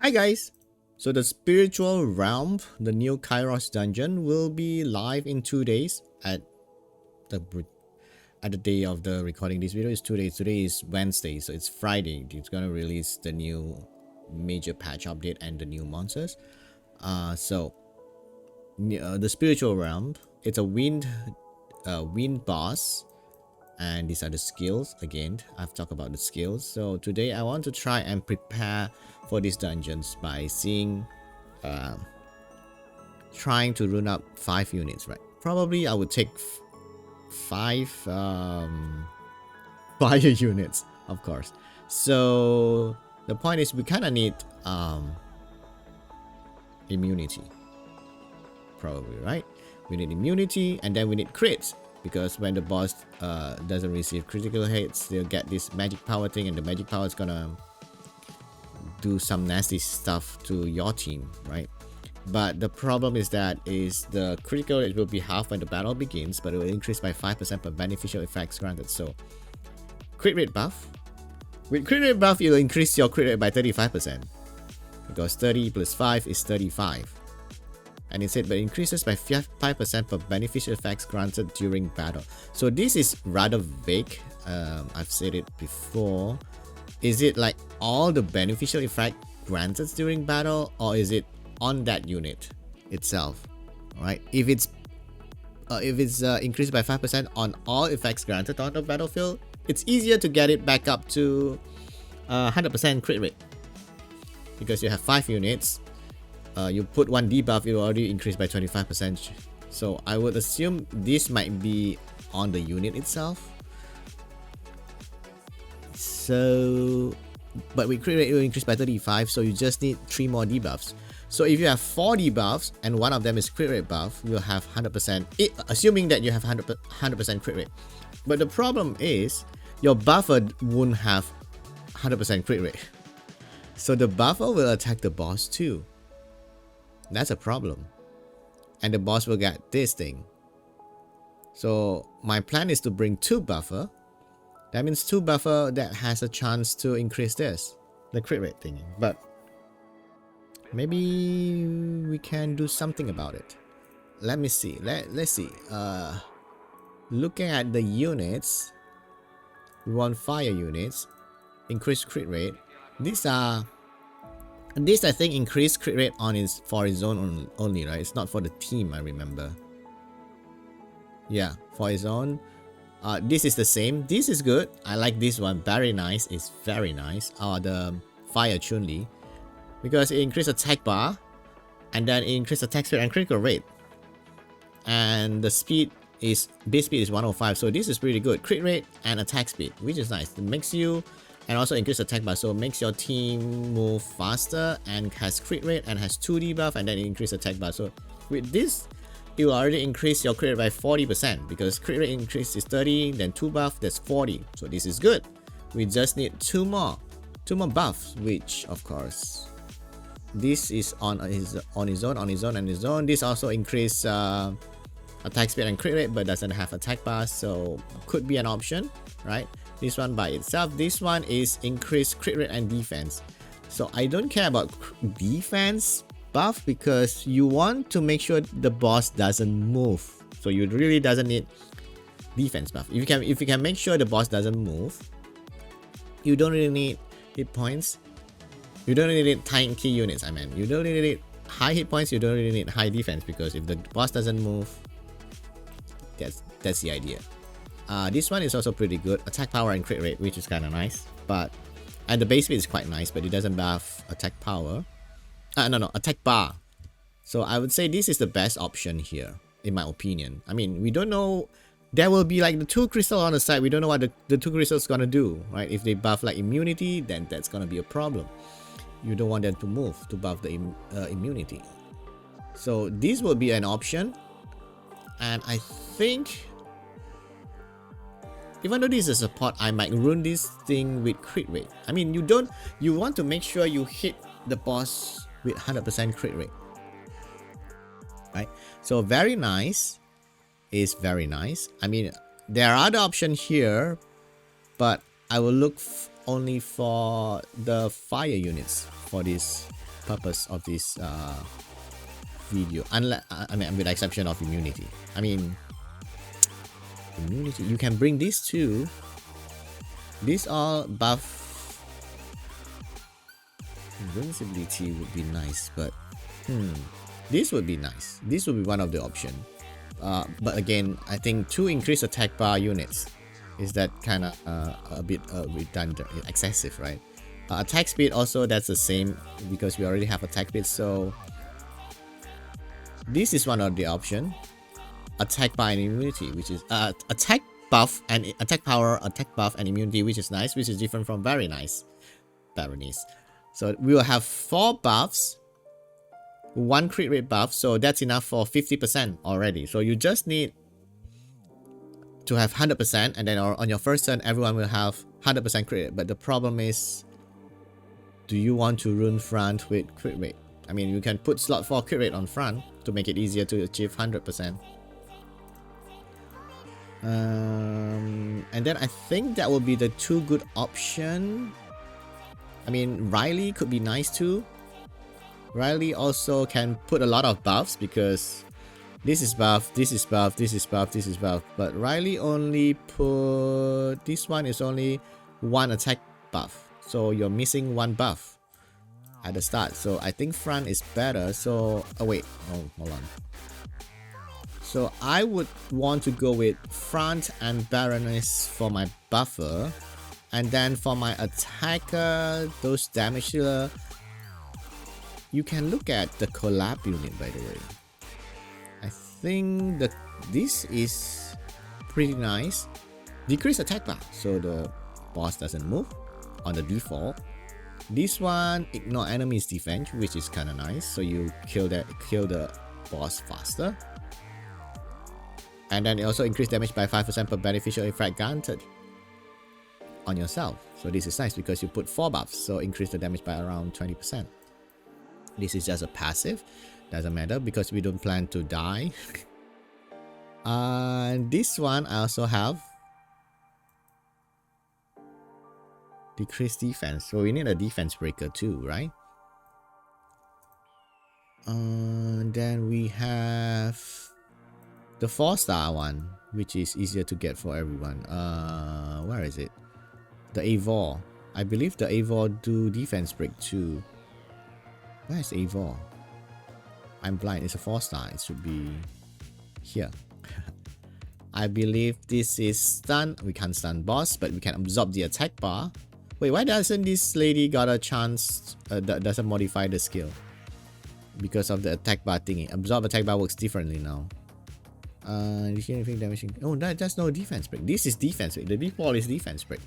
Hi guys! So the spiritual realm, the new Kairos dungeon, will be live in 2 days the at the day of the recording this video is 2 days. Today is Wednesday, so it's Friday. It's gonna release the new major patch update and the new monsters. The spiritual realm, it's a wind boss, and these are the skills. Again, I've talked about the skills. So today I want to try and prepare for these dungeons by trying to run up 5 units, right? Probably I would take 5 fire units, of course. So the point is we kind of need immunity, probably, right? We need immunity, and then we need crits, because when the boss doesn't receive critical hits, they'll get this magic power thing, and the magic power is gonna do some nasty stuff to your team, right? But the problem is that the critical rate will be half when the battle begins, but it will increase by 5% per beneficial effects granted. So crit rate buff. With crit rate buff, it will increase your crit rate by 35%, because 30 plus 5 is 35. And it said, but increases by 5% per beneficial effects granted during battle. So this is rather vague. I've said it before. Is it like all the beneficial effect granted during battle, or is it on that unit itself? Alright, if it's increased by 5% on all effects granted on the battlefield, it's easier to get it back up to 100% crit rate, because you have 5 units. You put one debuff, it will already increase by 25%. So I would assume this might be on the unit itself. So, but with crit rate it will increase by 35, so you just need 3 more debuffs. So if you have 4 debuffs and one of them is crit rate buff, you'll have 100%, assuming that you have 100% crit rate. But the problem is, your buffer won't have 100% crit rate. So the buffer will attack the boss too. That's a problem. And the boss will get this thing. So my plan is to bring 2 buffer. That means 2 buffer that has a chance to increase this, the crit rate thingy. But maybe we can do something about it. Let me see. Let's see. Looking at the units, we want fire units, increase crit rate. These I think increase crit rate for his own only, right? It's not for the team, I remember. Yeah, for his own. This is the same. This is good. I like this one. Very nice. It's very nice. The fire Chun-Li, because it increases attack bar, and then it increases attack speed and critical rate. And the base speed is 105. So this is pretty good. Crit rate and attack speed, which is nice. It makes you, and also increase attack bar, so it makes your team move faster, and has crit rate and has 2 debuff, and then it increase attack bar. So with this, it will already increase your crit rate by 40%, because crit rate increase is 30, then 2 buff, that's 40. So this is good. We just need 2 more buffs, which of course this is on his own. This also increase attack speed and crit rate, but doesn't have attack bar, so could be an option, right? This one by itself. This one is increased crit rate and defense. So I don't care about defense buff, because you want to make sure the boss doesn't move. So you really doesn't need defense buff. If you can make sure the boss doesn't move, you don't really need hit points. You don't really need tanky units. You don't really need high hit points. You don't really need high defense, because if the boss doesn't move, that's the idea. This one is also pretty good. Attack power and crit rate, which is kind of nice. And the base speed is quite nice, but it doesn't buff attack power. Attack bar. So I would say this is the best option here, in my opinion. We don't know. There will be like the 2 crystals on the side. We don't know what the 2 crystals gonna do, right? If they buff like immunity, then that's gonna be a problem. You don't want them to move to buff the immunity. So this will be an option. And I think, even though this is a support, I might run this thing with crit rate. You want to make sure you hit the boss with 100% crit rate, right? So very nice is very nice. There are other options here, but I will look only for the fire units for this purpose of this video, unless I mean, with the exception of immunity. I mean, immunity, you can bring these two. These all buff. Invincibility would be nice, but this would be nice. This would be one of the option. But again, I think 2 increased attack bar units is that kind of a bit redundant, excessive, right? Attack speed also, that's the same because we already have attack speed. So this is one of the option. Attack bar and immunity, which is attack buff and attack power, attack buff and immunity, which is nice, which is different from very nice Baroness. So we will have 4 buffs, 1 crit rate buff, so that's enough for 50% already. So you just need to have 100%, and then on your first turn everyone will have 100% crit rate. But the problem is, do you want to run front with crit rate? I mean, you can put slot 4 crit rate on front to make it easier to achieve 100%. And then I think that will be the 2 good option. I mean, Riley could be nice too. Riley also can put a lot of buffs because this is buff, this is buff, this is buff, this is buff. But Riley only put... this one is only 1 attack buff. So you're missing 1 buff at the start. So I think front is better. So... oh wait, oh, hold on. So I would want to go with front and Baroness for my buffer. And then for my attacker, those damage dealer, you can look at the collab unit, by the way. I think that this is pretty nice. Decrease attack bar, so the boss doesn't move on the default. This one, ignore enemies defense, which is kind of nice, so you kill the boss faster. And then it also increase damage by 5% per beneficial effect granted on yourself. So this is nice because you put 4 buffs, so increase the damage by around 20%. This is just a passive, doesn't matter because we don't plan to die. And this one I also have decreased defense, so we need a defense breaker too, right? Then we have the 4-star one, which is easier to get for everyone. Where is it? The Eivor. I believe the Eivor do defense break too. Where is Eivor? I'm blind. It's a 4-star. It should be here. I believe this is stun. We can't stun boss, but we can absorb the attack bar. Wait, why doesn't this lady got a chance? That doesn't modify the skill because of the attack bar thingy. Absorb attack bar works differently now. Anything damaging? Oh, that's no defense break. This is defense break. The default is defense break.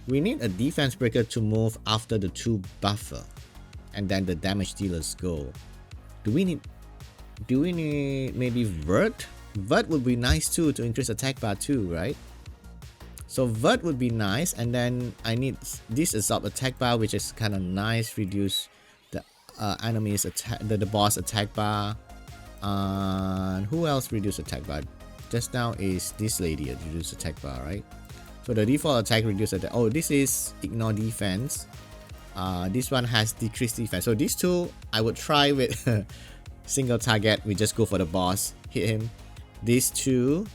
We need a defense breaker to move after the 2 buffer, and then the damage dealers go. Do we need maybe Vert? Vert would be nice too to increase attack bar too, right? So Vert would be nice, and then I need this absorb attack bar, which is kind of nice. Reduce the enemy's attack, the boss attack bar. And who else reduce attack bar? Just now is this lady reduce attack bar, right? So the default attack reduce attack. Oh, this is ignore defense. This one has decreased defense. So these two I would try with single target. We just go for the boss, hit him. These two,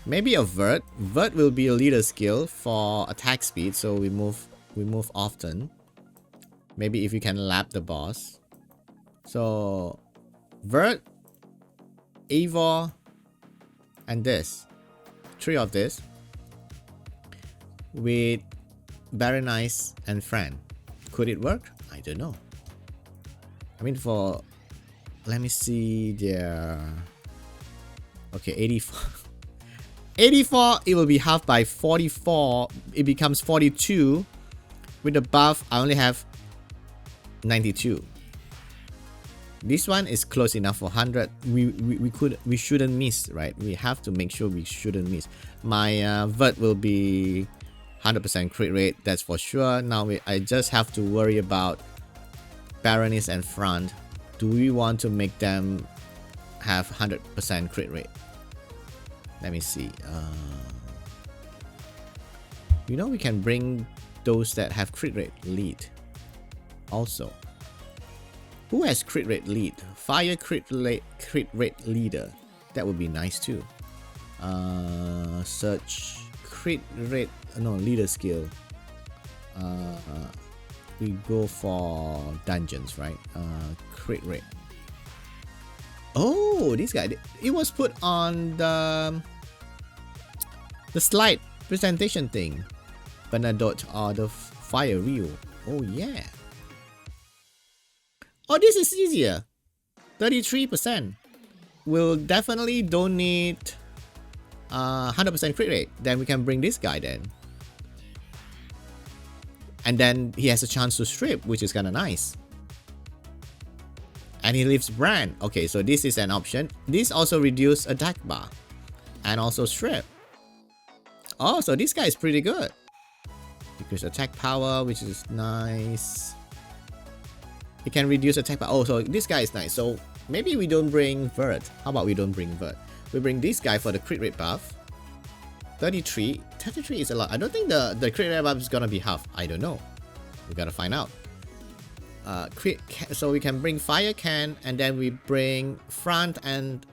maybe a Vert. Vert will be a leader skill for attack speed, so we move often. Maybe if you can lap the boss. So Vert, Eivor, and this. 3 of this with Baroness and Fran. Could it work? I don't know. I mean, for, let me see their, okay, 84. 84, it will be half by 44. It becomes 42. With the buff, I only have 92. This one is close enough for 100. We shouldn't miss, right? We have to make sure we shouldn't miss. My Vert will be 100% crit rate, that's for sure. Now I just have to worry about Baroness and Front. Do we want to make them have 100% crit rate? Let me see. You know, we can bring those that have crit rate lead also. Who has crit rate lead? Fire crit rate leader. That would be nice too. Search crit rate, no, leader skill. We go for dungeons, right? Crit rate. Oh, this guy, it was put on the slide presentation thing. Bernadotte or the fire wheel. Oh yeah. Oh, this is easier. 33%. We'll definitely don't need 100% crit rate. Then we can bring this guy then. And then he has a chance to strip, which is kind of nice. And he leaves brand. Okay, so this is an option. This also reduce attack bar. And also strip. Oh, so this guy is pretty good. Because attack power, which is nice. It can reduce attack power. Oh, so this guy is nice. So maybe we don't bring Vert. How about we don't bring Vert? We bring this guy for the crit rate buff. 33. 33 is a lot. I don't think the crit rate buff is gonna be half. I don't know. We gotta find out. So we can bring Fire Can, and then we bring Front and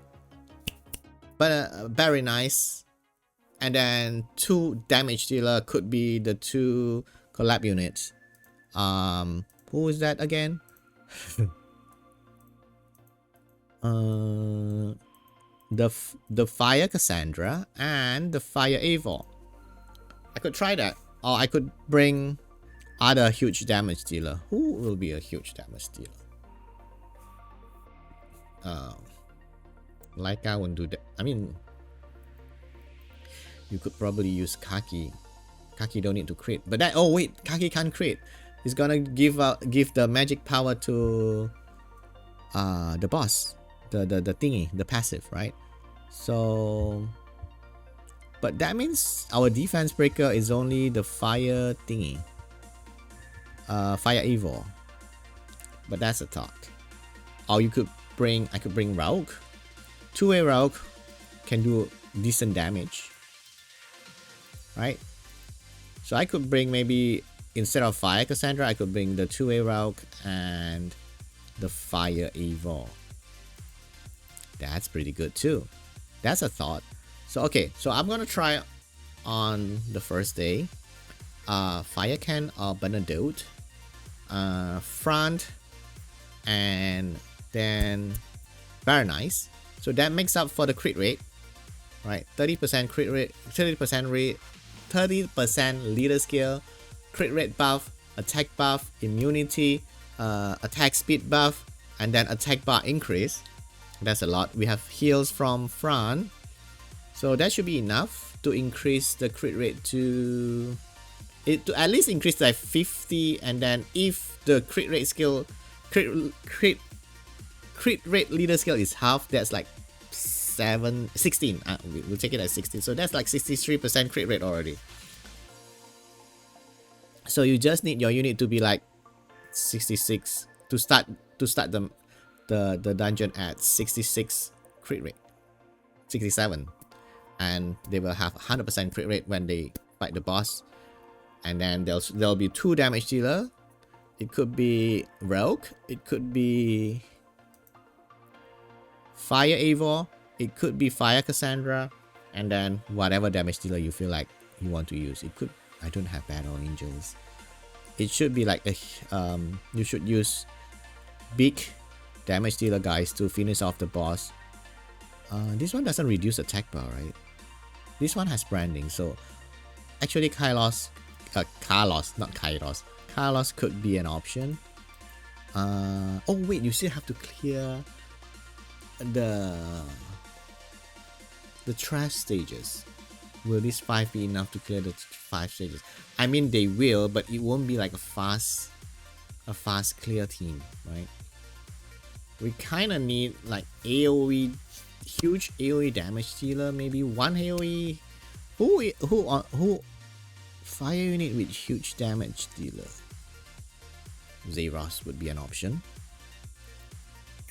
very nice. And then 2 damage dealer could be the 2 collab units. Who is that again? The Fire Cassandra and the Fire Eivor. I could try that. Or I could bring other huge damage dealer. Who will be a huge damage dealer? Like I won't do that. I mean, you could probably use Kaki. Kaki don't need to crit. But that, oh wait, Kaki can't crit. He's gonna give the magic power to the boss. The thingy, the passive, right? So, but that means our defense breaker is only the fire thingy. Fire Eivor. But that's a thought. Or you could bring, I could bring Rauk. 2-way Rauk can do decent damage. Right? So I could bring maybe, instead of Fire Cassandra, I could bring the 2-way Rauk and the Fire Eivor. That's pretty good too. That's a thought. So okay, so I'm gonna try on the first day. Fire Can or Bernadotte. Front. And then very nice. So that makes up for the crit rate. Right, 30% crit rate, 30% rate, 30% leader skill, crit rate buff, attack buff, immunity, attack speed buff, and then attack bar increase. That's a lot. We have heals from Fran, so that should be enough to increase the crit rate to at least increase to like 50. And then if the crit rate skill, crit rate leader skill is half, that's like 16. We'll take it as 16. So that's like 63% crit rate already. So you just need your unit to be like 66 to start the dungeon at 66 crit rate, 67, and they will have 100% crit rate when they fight the boss. And then there'll be 2 damage dealer. It could be Rogue, it could be Fire Eivor, it could be Fire Cassandra, and then whatever damage dealer you feel like you want to use. It could, I don't have Battle Angels. It should be like a you should use big damage dealer guys to finish off the boss. This one doesn't reduce attack bar, right? This one has branding, so actually Carlos, not Kairos. Carlos could be an option. Oh wait, you still have to clear the trash stages. Will this 5 be enough to clear the 5 stages? I mean, they will, but it won't be like a fast clear team, right? We kind of need like AoE, huge AoE damage dealer, maybe 1 AoE. Who fire unit with huge damage dealer? Zeros would be an option,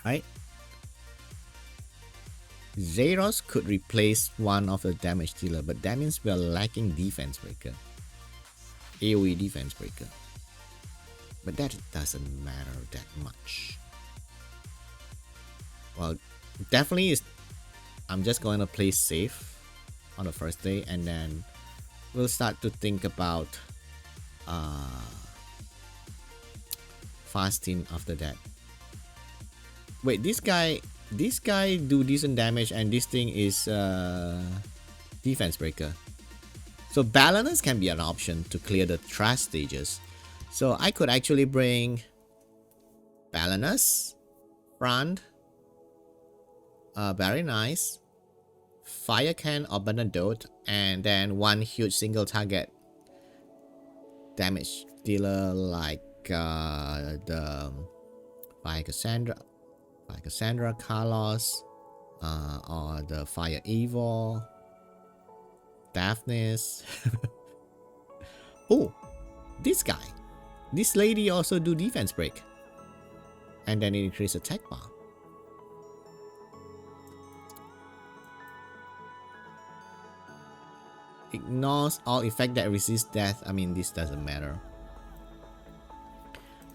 right? Zeros could replace one of the damage dealer, but that means we're lacking defense breaker. AoE defense breaker. But that doesn't matter that much. Well, definitely is. I'm just going to play safe on the first day, and then we'll start to think about fast team after that. Wait, this guy do decent damage, and this thing is defense breaker. So Balanus can be an option to clear the trash stages. So I could actually bring Balanus, Front, very nice, Fire Can or Bernadotte, and then one huge single target damage dealer like the Fire Cassandra, Carlos, or the Fire Evil, Daphnis. Oh, this guy. This lady also do defense break. And then it increase attack bar. Ignores all effect that resist death. I mean, this doesn't matter.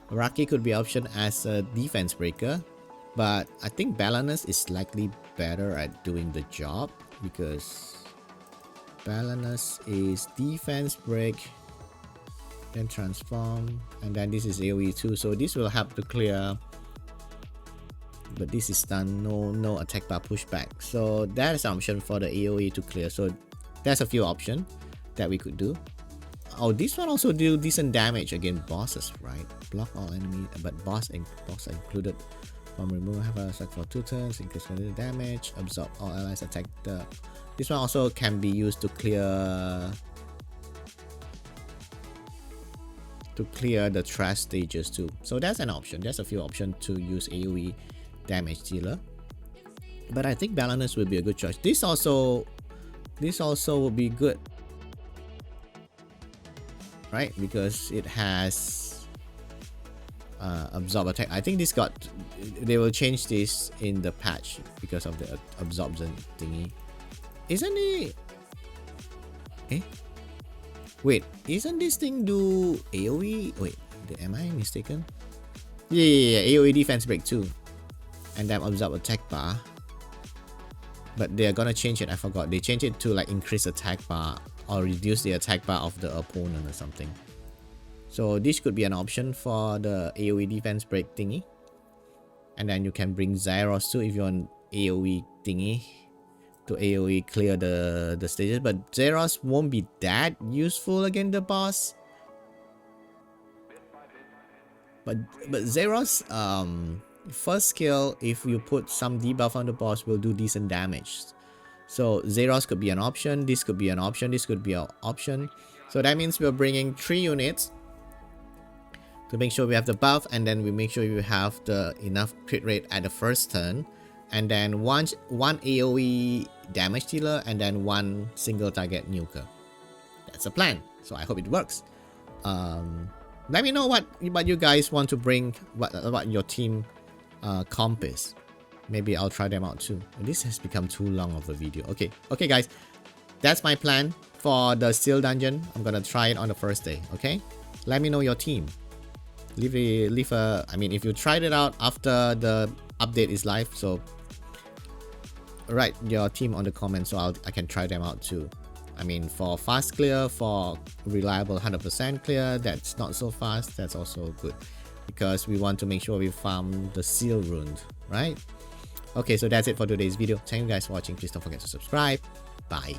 Raki could be option as a defense breaker, but I think Balanus is slightly better at doing the job because Balanus is defense break, then transform, and then this is AoE too, so this will help to clear, but this is stun, no attack bar pushback, so that is an option for the AoE to clear. So there's a few options that we could do. Oh, this one also do decent damage against bosses, right? Block all enemies, but boss included. From removal, have a set for 2 turns, increase the damage, absorb all allies attack. This one also can be used to clear the trash stages too. So that's an option. There's a few options to use AoE damage dealer. But I think Balanus would be a good choice. This also will be good, right? Because it has absorb attack. I think they will change this in the patch because of the absorption thingy. Isn't it? Wait, isn't this thing do AoE? Wait, am I mistaken? Yeah, AoE defense break too, and then absorb attack bar. But they're gonna change it. I forgot. They changed it to like increase attack bar or reduce the attack bar of the opponent or something. So this could be an option for the AoE defense break thingy. And then you can bring Zyros too if you want AoE thingy to AoE clear the stages. But Zyros won't be that useful against the boss. But Zyros first skill, if you put some debuff on the boss, will do decent damage. So Zyros could be an option. This could be an option. This could be an option. So that means we're bringing 3 units to make sure we have the buff, and then we make sure we have the enough crit rate at the first turn, and then one AoE damage dealer, and then 1 single target nuker. That's a plan. So I hope it works. Let me know what you guys want to bring, what your team comp is. Maybe I'll try them out too. This has become too long of a video. Okay guys, that's my plan for the Steel Dungeon. I'm gonna try it on the first day. Okay, let me know your team. Leave a, I mean, if you tried it out after the update is live, so write your team on the comments so I can try them out too. I mean, for fast clear, for reliable 100% clear, that's not so fast, that's also good, because we want to make sure we farm the seal rune, right? Okay, so that's it for today's video. Thank you guys for watching. Please don't forget to subscribe. Bye.